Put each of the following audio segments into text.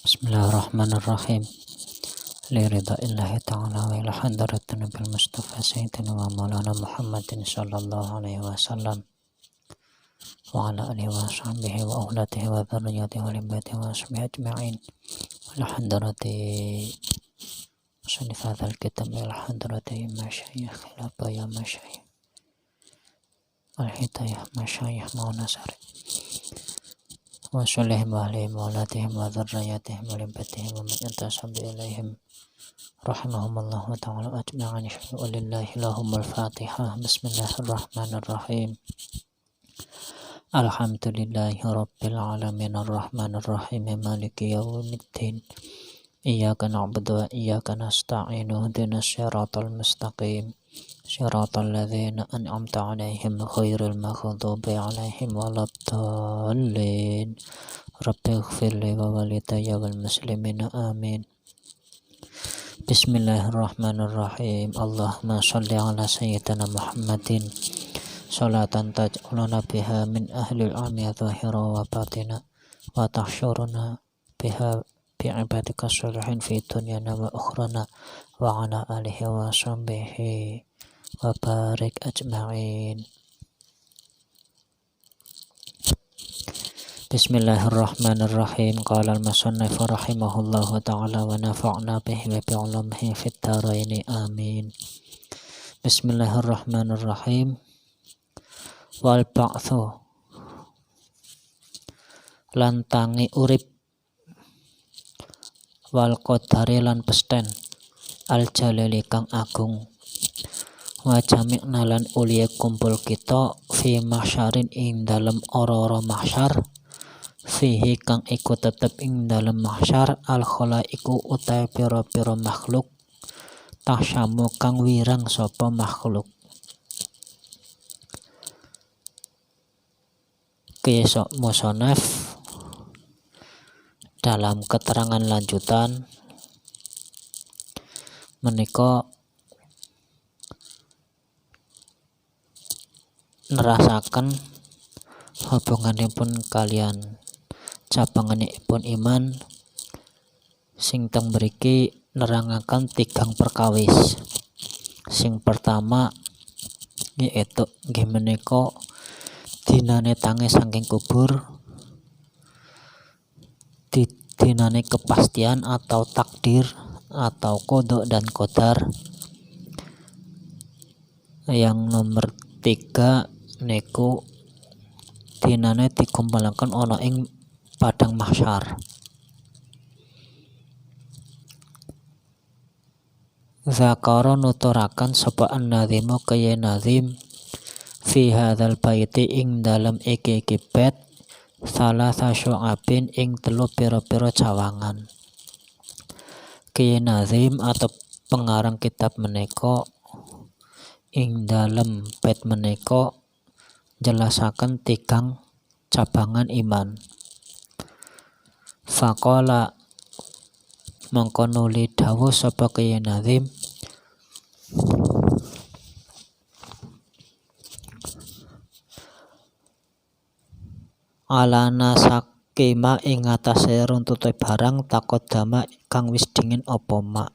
Bismillahirrahmanirrahim. Liridaillahi ta'ala wa ila hadratin Nabil Mustafa Sayyidina wa maulana Muhammadin sallallahu alaihi wasallam wa ala alihi wa sahbihi wa auladihi wa dhurriyyatihi wa limbatihi wa ashabihi ajma'in wa ila hadrati musannif hadzal kitab ila hadrati masyayikh khilafah ya masyayikh al-hidayah masyayikh maunasari wa sholihim wa alihim wa auladihim wa dhurriyyatihim wa limbatihi wa man intasabi ilaihim rahimahumullahu ta'ala ajma'in. Walillahi lahumul fatihah. Bismillahirrahmanirrahim. Alhamdulillahi rabbil alamin arrahmanir rahim maliki yaumiddin. Iyyaka na'budu wa iyyaka nasta'in ihdinas siratal mustaqim siratal ladzina an'amta 'alaihim ghairil maghdubi 'alaihim waladdallin. Rabbighfirli wa walidayya wal muslimina amin. Bismillahirrahmanirrahim. Allahumma sholli ala sayyidina Muhammadin sholatan taj'aluna biha min ahlil amya zahira wa batina wa tahsyuruna biha bi'ibadika sholihin fi dunyana wa ukhrana wa ala alihi wa sahbihi wa barik ajma'in. Bismillahirrahmanirrahim. Qala al-musannif rahimahullahu ta'ala wa nafa'na bihi wa bi'ulumihi fid dharaini amin. Bismillahirrahmanirrahim. Wal ba'thu lan tangi urip wal qadari lan pesten al jalali kang agung wa jami'na lan uliya kumpul kita fi mahsyarin ing dalem ora-ora mahsyar fihi kang iku tetep ing dalem mahsyar al khalaiku utawi pira-pira makhluk tahsyamu kang wirang sapa makhluk. Kisah musannaf dalam keterangan lanjutan menika nerasaken hubunganipun kalian cabanganipun iman sing teng mriki nerangaken tigang perkawis. Sing pertama yaitu nggih menika dinane tangi saking kubur, dinane kepastian atau takdir atau kodok dan qadar. Yang nomor 3 niku dinane dikumpulaken ana ing padang mahsyar. Zakara nuturakan sapa an-nadzimu kaya nazim fi hadzal baiti ing dalem iki bait salasa syu'abin ing telu pira-pira cawangan. Kaya nazim atau pengarang kitab menika ing dalem bait menika jelasaken tigang cabangan iman. Faqala mangko nuli dawuh sapa kaya nazim alana sakema ing atase runtute barang takodama kang wis dingin apa mak.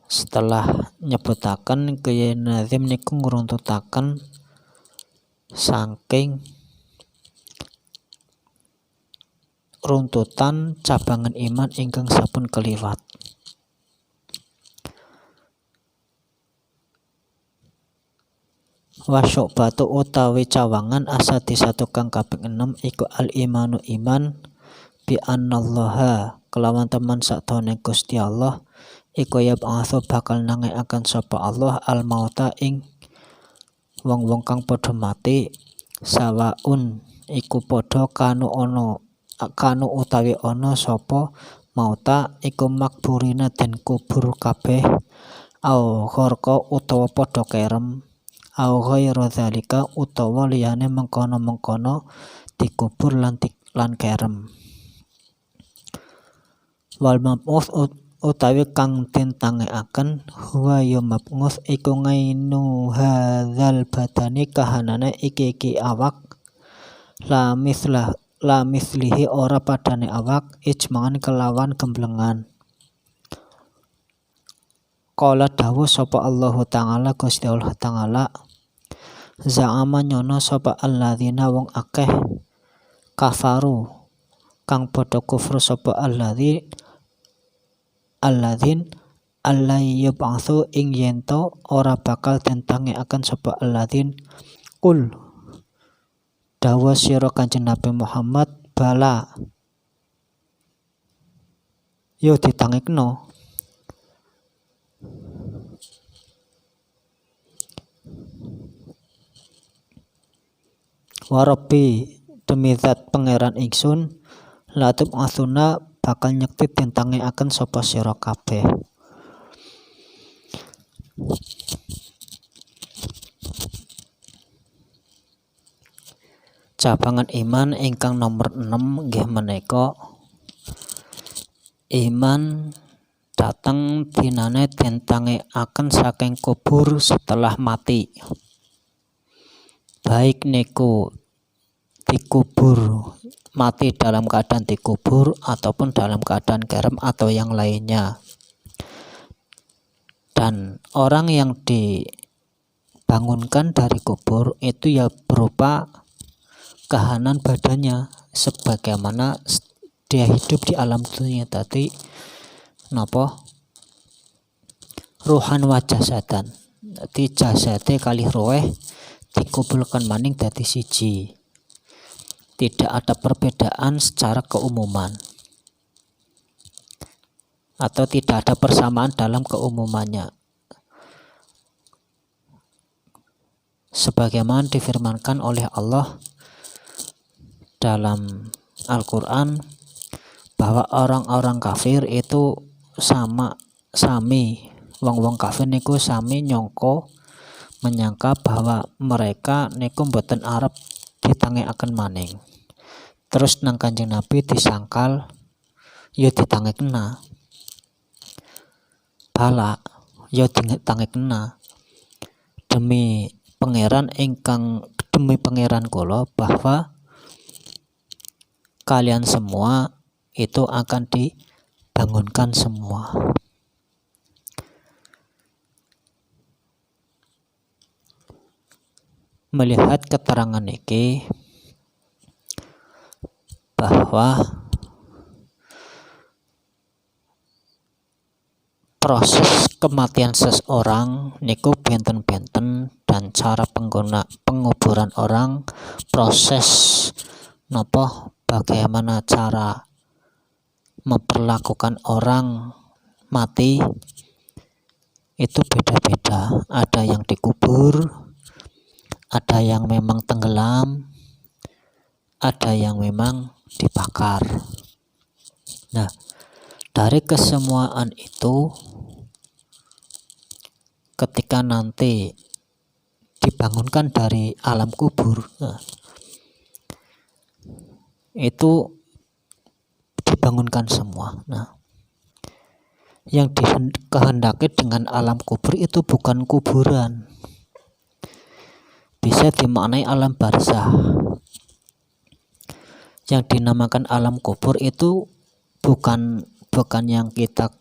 Setelah nyebutaken kaya nazim niku ngruntutaken saking runtutan cabangan iman ingkang sampun keliwat. Wa syu'batu utawi cawangan asadi satu kang kaping 6 iku al imanu iman bi annallaha kelawan teman sakdone Gusti Allah iku yab'atsu bakal nangeaken sapa Allah al mauta ing wong-wong kang padha mati sawaun iku padha kanu utawi ana sapa mauta iku makburina den kubur kabeh au gharqa utawa padha kerem au ghairu dzalika utawa liyane mengkono-mengkono dikubur lan kerem. Wal mab'uts utawi kang den tangekaken huwa ya mab'uts iku ngainu hadzal badani kahanane iki awak la mislah la mithlihi ora padane awak ijmangan kelawan gemblengan. Qala dawuh sapa Allahu Ta'ala Gusti Allah Ta'ala za'ama nyono sapa alladzina wong akeh kafaru kang padha kufur sapa alladzin alla yub'atsu ing yento ora bakal tentange akan sapa alladzin kul dawuh sira Kanjeng Nabi Muhammad bala yo ditangekno Warabi demi zat pangeran ingsun latub asuna bakal nyekti tentange akan sapa sira kabeh. Cabangan iman ingkang nomor 6 nggih menika iman dateng dinane tentange akan saking kubur setelah mati. Baik niku dikubur mati dalam keadaan dikubur ataupun dalam keadaan garam atau yang lainnya. Dan orang yang dibangunkan dari kubur itu ya berupa kahanan badannya sebagaimana dia hidup di alam dunia tadi napa ruhan wa jasadan. Dadi jasate kalih roeh dikumpulkan maning dadi siji. Tidak ada perbedaan secara keumuman atau tidak ada persamaan dalam keumumannya. Sebagaimana difirmankan oleh Allah dalam Al-Quran bahwa orang-orang kafir itu sami wong-wong kafir niku sami menyangka bahwa mereka niku mboten arep ditangekaken maning. Terus nang Kanjeng Nabi disangkal ya ditangekna. Bala ya ditangekna demi pangeran kula bahwa kalian semua itu akan dibangunkan semua. Melihat keterangan ini bahwa proses kematian seseorang niku benten-benten dan cara penguburan orang, proses bagaimana cara memperlakukan orang mati itu beda-beda. Ada yang dikubur, ada yang memang tenggelam, ada yang memang dibakar. Nah, dari kesemuaan itu ketika nanti dibangunkan dari alam kubur, itu dibangunkan semua. Nah, yang dikehendaki dengan alam kubur itu bukan kuburan, bisa dimaknai alam barzah. Yang dinamakan alam kubur itu bukan yang kita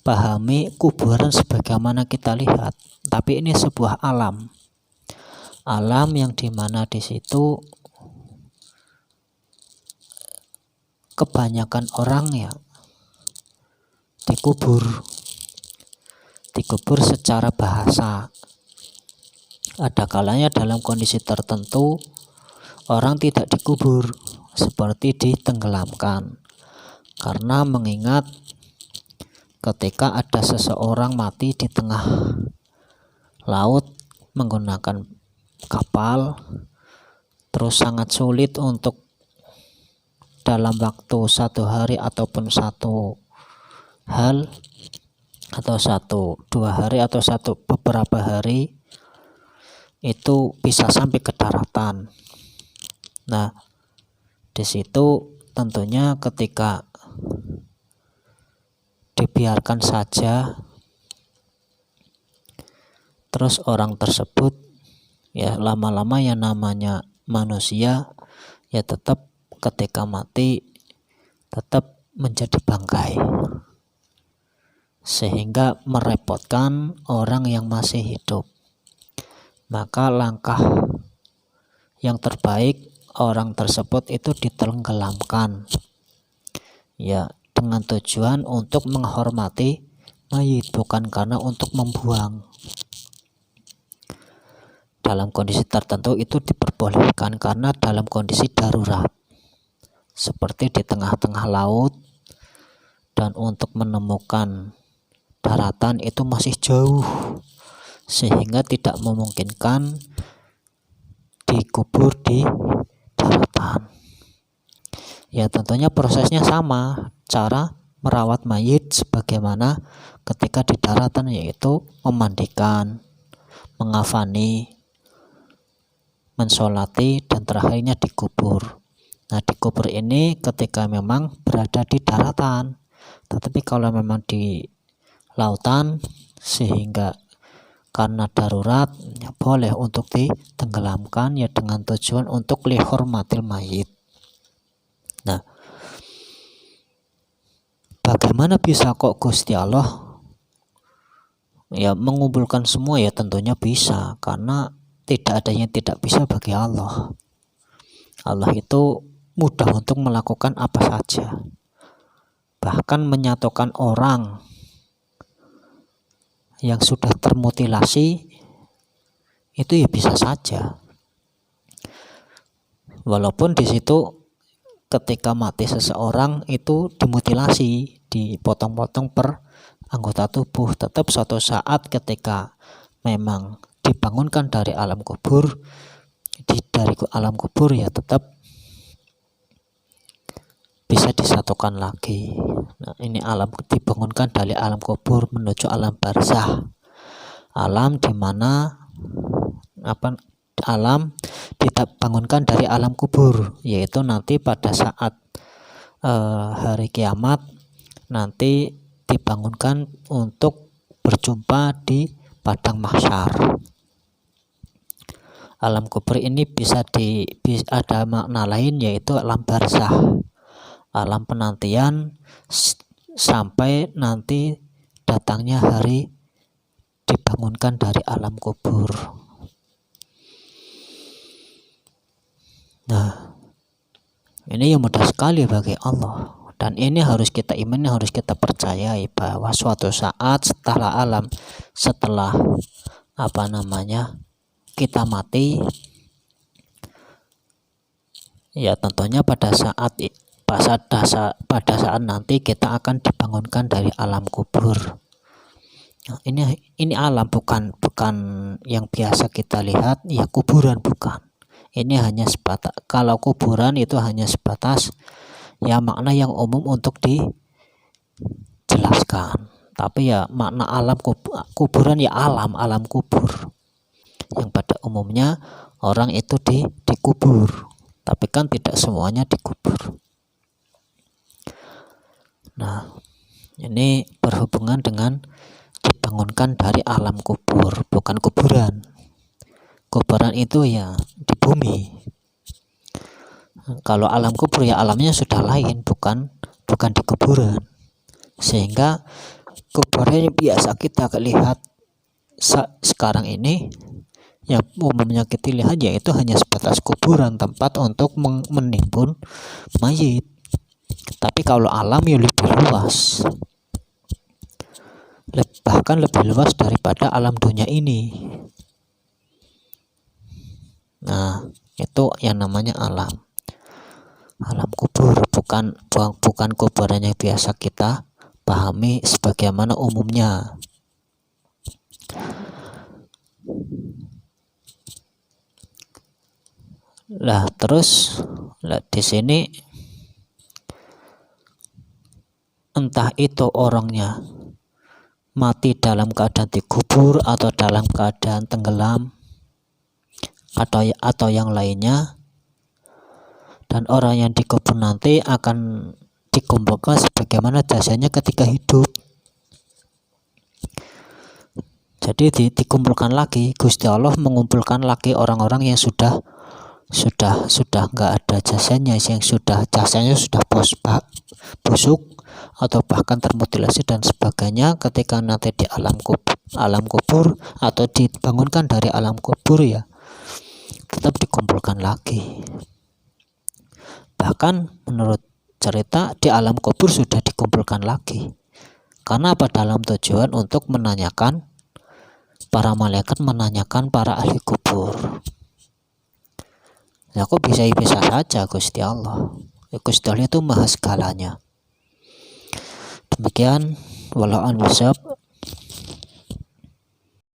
pahami kuburan sebagaimana kita lihat, tapi ini sebuah alam yang dimana di situ kebanyakan orang ya dikubur secara bahasa. Ada kalanya dalam kondisi tertentu orang tidak dikubur, seperti ditenggelamkan. Karena mengingat ketika ada seseorang mati di tengah laut menggunakan kapal, terus sangat sulit untuk dalam waktu 1 hari ataupun 1 hal atau 2 hari atau beberapa hari itu bisa sampai ke daratan. Nah, di situ tentunya ketika dibiarkan saja terus orang tersebut ya lama-lama yang namanya manusia ya tetap ketika mati tetap menjadi bangkai, sehingga merepotkan orang yang masih hidup. Maka langkah yang terbaik orang tersebut itu ditenggelamkan, ya dengan tujuan untuk menghormati mayit, bukan karena untuk membuang. Dalam kondisi tertentu itu diperbolehkan karena dalam kondisi darurat, seperti di tengah-tengah laut dan untuk menemukan daratan itu masih jauh, sehingga tidak memungkinkan dikubur di daratan. Ya tentunya prosesnya sama, cara merawat mayit sebagaimana ketika di daratan, yaitu memandikan, mengafani, mensolati, dan terakhirnya dikubur. Nah, dikubur ini ketika memang berada di daratan. Tetapi kalau memang di lautan, sehingga karena darurat, ya boleh untuk ditenggelamkan, ya dengan tujuan untuk lihormatil mayit. Nah, bagaimana bisa kok Gusti Allah ya mengumpulkan semua? Ya tentunya bisa, karena tidak ada yang tidak bisa bagi Allah. Allah itu mudah untuk melakukan apa saja, bahkan menyatukan orang yang sudah termutilasi itu ya bisa saja. Walaupun di situ ketika mati seseorang itu dimutilasi, dipotong-potong per anggota tubuh, tetap suatu saat ketika memang dibangunkan dari alam kubur, dari alam kubur ya tetap bisa disatukan lagi. Nah, ini alam dibangunkan dari alam kubur menuju alam barzah, alam dimana alam dibangunkan dari alam kubur, yaitu nanti pada saat hari kiamat nanti dibangunkan untuk berjumpa di padang mahsyar. Alam kubur ini bisa ada makna lain, yaitu alam barzah, alam penantian sampai nanti datangnya hari dibangunkan dari alam kubur. Nah, ini yang mudah sekali bagi Allah, dan ini harus kita imani, harus kita percayai bahwa suatu saat setelah kita mati, ya tentunya pada saat nanti kita akan dibangunkan dari alam kubur. Nah, ini alam bukan yang biasa kita lihat, ya kuburan bukan. Ini hanya sebatas, kalau kuburan itu hanya sebatas ya makna yang umum untuk dijelaskan. Tapi ya makna alam kuburan ya alam kubur, yang pada umumnya orang itu dikubur, tapi kan tidak semuanya dikubur. Nah, ini berhubungan dengan dibangunkan dari alam kubur, bukan kuburan. Kuburan itu ya di bumi. Kalau alam kubur ya alamnya sudah lain, bukan di kuburan. Sehingga kuburan yang biasa kita lihat sekarang ini, yang umumnya kita lihat yaitu hanya sebatas kuburan, tempat untuk menimbun mayit. Tapi kalau alam ya lebih luas, bahkan lebih luas daripada alam dunia ini. Nah, itu yang namanya alam kubur, bukan kuburan yang biasa kita pahami sebagaimana umumnya. Lah terus di sini entah itu orangnya mati dalam keadaan dikubur atau dalam keadaan tenggelam atau yang lainnya, dan orang yang dikubur nanti akan dikumpulkan sebagaimana jasanya ketika hidup. Jadi dikumpulkan lagi, Gusti Allah mengumpulkan lagi orang-orang yang sudah sudah nggak ada jasanya, yang jasanya sudah busuk atau bahkan termutilasi dan sebagainya. Ketika nanti di alam kubur atau dibangunkan dari alam kubur, ya tetap dikumpulkan lagi. Bahkan menurut cerita di alam kubur sudah dikumpulkan lagi. Karena apa? Dalam tujuan untuk menanyakan, para malaikat menanyakan para ahli kubur. Ya kok bisa saja Gusti Allah? Ya, Gusti Allah itu maha segalanya. Demikian, wallahu a'lam bishawab.